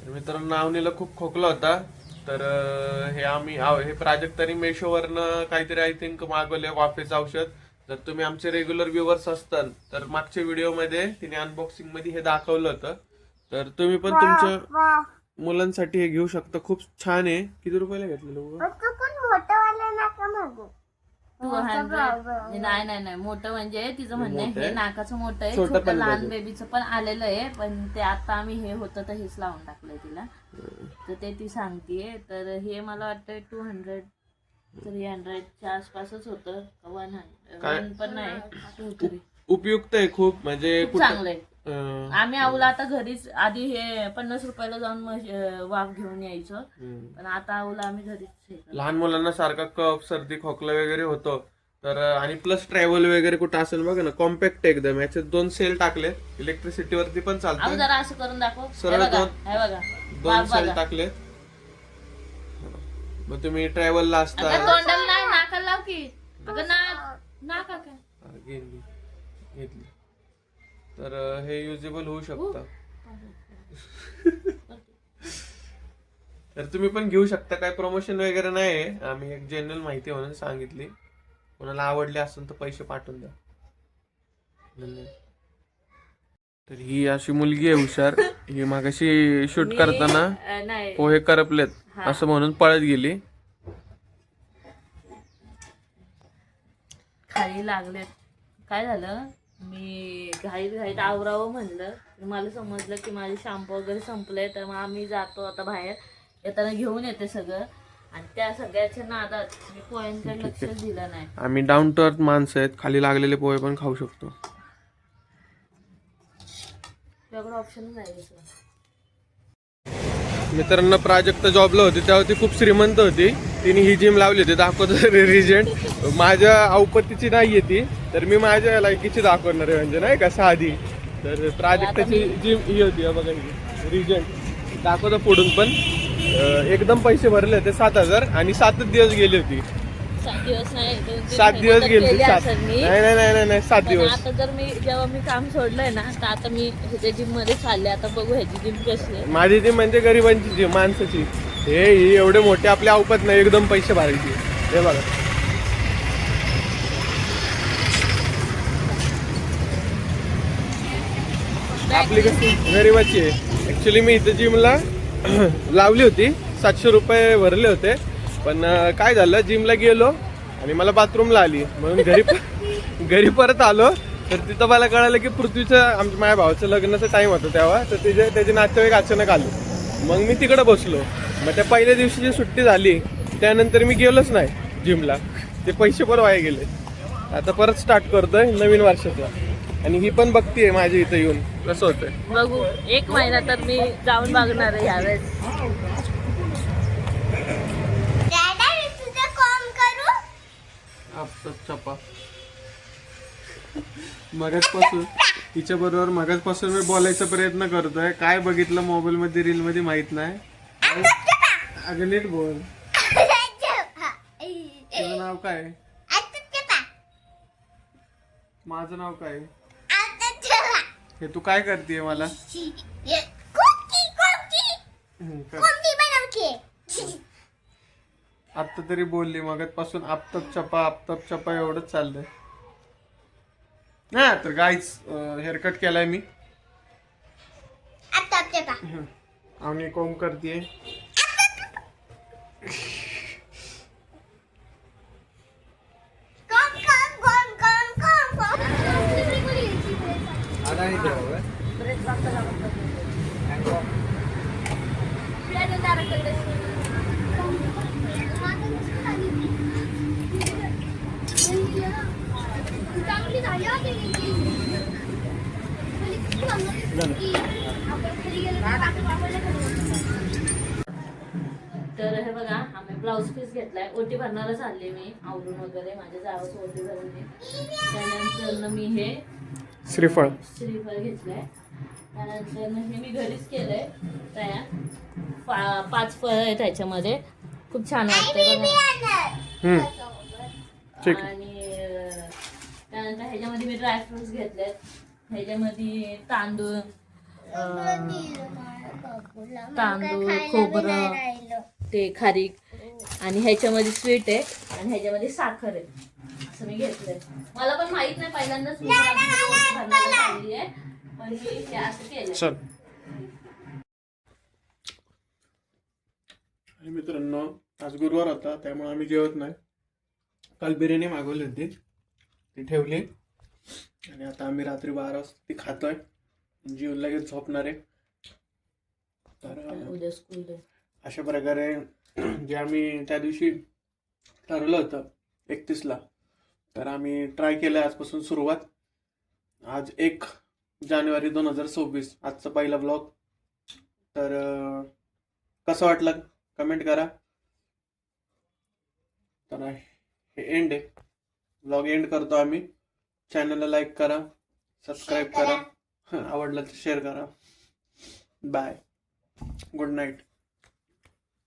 मित्रांनो नावनीला खूप खोकला होता तर हे प्राजक्तानी मेशोवरनं काहीतरी आय थिंक मागवले वाफेचं औषध. जर तुम्ही आमचे रेग्युलर व्ह्युअर्स असताल तर मागच्या व्हिडिओमध्ये तिने अनबॉक्सिंग मध्ये हे दाखवलं होतं. तर तुम्ही पण तुमच्या मुलांसाठी हे घेऊ शकता. खूप छान आहे. किती रुपयाला घेतलेलं बाबा? 200 नाही नाही नाही मोठं म्हणजे तिचं म्हणणं मोठं हे आहे. नाकाचं मोठं आहे, छोटं छोटं पण लहान पाहिजे. बेबीचं पण आलेलं आहे, पण ते आता आम्ही हे होतं तर हेच लावून टाकलंय तिला. तर ते ती सांगतेय. तर हे मला वाटतं 200 300च्या आसपासच होतं. 100 पण नाही 2 उपयुक्त आहे खूप. म्हणजे खूप चांगलं आहे. अं, आम्ही आवला आता घरीच आधी हे 50 रुपयाला जाऊन वाफ घेऊन यायचो, पण आता आवला आम्ही घरीच हे करतो. लहान मुलांना सारखा कफ सर्दी खोकला वगैरे होतो तर आणि प्लस ट्रॅव्हल वगैरे कुठं असेल बघा ना, कॉम्पॅक्ट एकदम. याच्यात 2 सेल टाकले, इलेक्ट्रिसिटी वरती पण अहो चालतं. जरा असं करून दाखव. सरळ हे बघा, दोन- हे बघा 2 वाफ सेल बघा. टाकले. मग तुम्ही ट्रॅव्हलला असता. अगं तोंडाला नाही, नाकाला लाव की. अगं नाका काय हा, घेतली तर हे युजेबल होऊ शकतं. तर तुम्ही पण घेऊ शकता. काय प्रमोशन वगैरे नाही. आम्ही एक जनरल माहिती म्हणून सांगितली. कोणाला आवडली असेल तर पैसे पाठवून द्या. धन्यवाद. तर ही अशी मुलगी आहे हुशार. ही मागाशी शूट करताना नाही पोहे करपलेत असं म्हणून पळत गेली. खाली लागले. काय झालं, मी घाईत आवरावं म्हणलं, मला समजलं की माझे शॅम्पू वगैरे संपले, तर मग आम्ही जातो आता बाहेर. येताना घेऊन येते सगळं, आणि त्या सगळ्याच्या नादात मी पोह्यांकडे लक्षच दिलं नाही. आम्ही डाऊन टू अर्थ माणसं आहेत. खाली लागलेले पोहे पण खाऊ शकतो. तुझ्याकडे ऑप्शन नाही दुसरं. मित्रांनो प्राजक्त जॉबला होती तेव्हा ती खूप श्रीमंत होती. तिने ही जिम लावली होती. दाखवतो रिजंट. माझ्या औपत्तीची नाहीये ती, तर मी माझ्या लायकीची दाखवणार आहे. म्हणजे नाही का साधी. तर प्राजक्ताची जिम ही होती. हा बघा ही रिजंट दाखवतो पुढून पण. एकदम पैसे भरले होते 7,000 आणि 7 दिवस गेली होती. 7 दिवस नाही, 2-3 7 दिवस महिने गेली. केले 7 असेल मी. नाही 7 पण दिवस. आता जर जेव्हा मी काम सोडलंय ना, तर आता मी ह्याच्या जिम मध्ये चालले. आता बघू ह्याची जिम कशी आहे. माझी जिम म्हणजे गरिबांची जिम, माणसाची. हे ही एवढे मोठे आपल्या औपत नाही, एकदम पैसे भरायची. हे बघा आपली कशी गरिबाची आहे. ऍक्च्युली मी इथं जिमला लावली होती. 700 रुपये भरले होते. पण काय झालं, जिमला गेलो आणि मला बाथरूमला आली, म्हणून घरी परत आलो. तर तिथं मला कळालं की पृथ्वीचं माझ्या भावाचं लग्नाचा टाइम होता तेव्हा. तर त्याचे नातेवाईक अचानक आले. मग मी तिकडं बसलो. मग त्या पहिल्या दिवशीची सुट्टी झाली, त्यानंतर मी गेलोच नाही जिमला. ते पैसे पण वाया गेले. आता परत स्टार्ट करतोय नवीन वर्षाचं. आणि ही पण बघतीये माझ्या इथं येऊन कसं होतंय. बघू 1 महिना तर मी जाऊन बघणार आहे यावेळेस. चपा मगाचपासून तिच्या बरोबर मगाचपासून मी बोलायचा प्रयत्न करतोय. काय बघितलं मोबाईल मध्ये रील मध्ये माहित नाही. अगं नीट बोल. तुझं नाव काय? माझं नाव काय? हे तू काय करतेय मला? आत्ता तरी बोलली, मगाचपासून आपतप चपा एवढंच चाललंय. नाही तर गाईच हेअरकट केलाय मी. आणि कोंब करतेय. तर हे बघा, आम्ही ब्लाऊज पीस घेतलाय. ओटी भरणारच आले मी आवरून वगैरे. माझ्या जावाचं ओटी भरली. त्यानंतर मी हे श्रीफळ घेतलंय. त्यानंतर हे मी घरीच केलंय तयार. 5 फळ आहेत त्याच्यामध्ये. खूप छान वाटतंय बघा. ठीक. आणि त्यानंतर ह्याच्यामध्ये मी ड्रायफ्रुट्स घेतलेत. ह्याच्यामध्ये तांदूळ, तांदूळ, खोबरं, ते खारीक आणि ह्याच्यामध्ये स्वीट आहे आणि ह्याच्यामध्ये साखर आहे. असं मी घेतलंय. मला पण माहित नाही, पहिल्यांदाच मी ओट्स बनवायला चालली आहे, पण मी हे असं केलं. चल. आणि मित्रांनो, आज गुरुवार होता त्यामुळे आम्ही जेवत नाही. काल बिर्याणी मागवली होती, ती ठेवली आणि आता आम्ही रात्री 12 वाजता ती खातोय. जीव लगेच झोपणार आहे. तर उद्या स्कूल आहे. अशा प्रकारे जे आम्ही त्या दिवशी ठरवलं होतं 31ला, तर आम्ही ट्राय केलं. आजपासून सुरुवात. आज 1 जानेवारी 2026, आजचा पहिला ब्लॉग. तर कसं वाटलं कमेंट करा. तर हे एंड आहे, ब्लॉग एंड करतो आम्ही. चॅनलला लाईक करा, सबस्क्राईब करा, आवडलं तर शेअर करा. Bye, good night.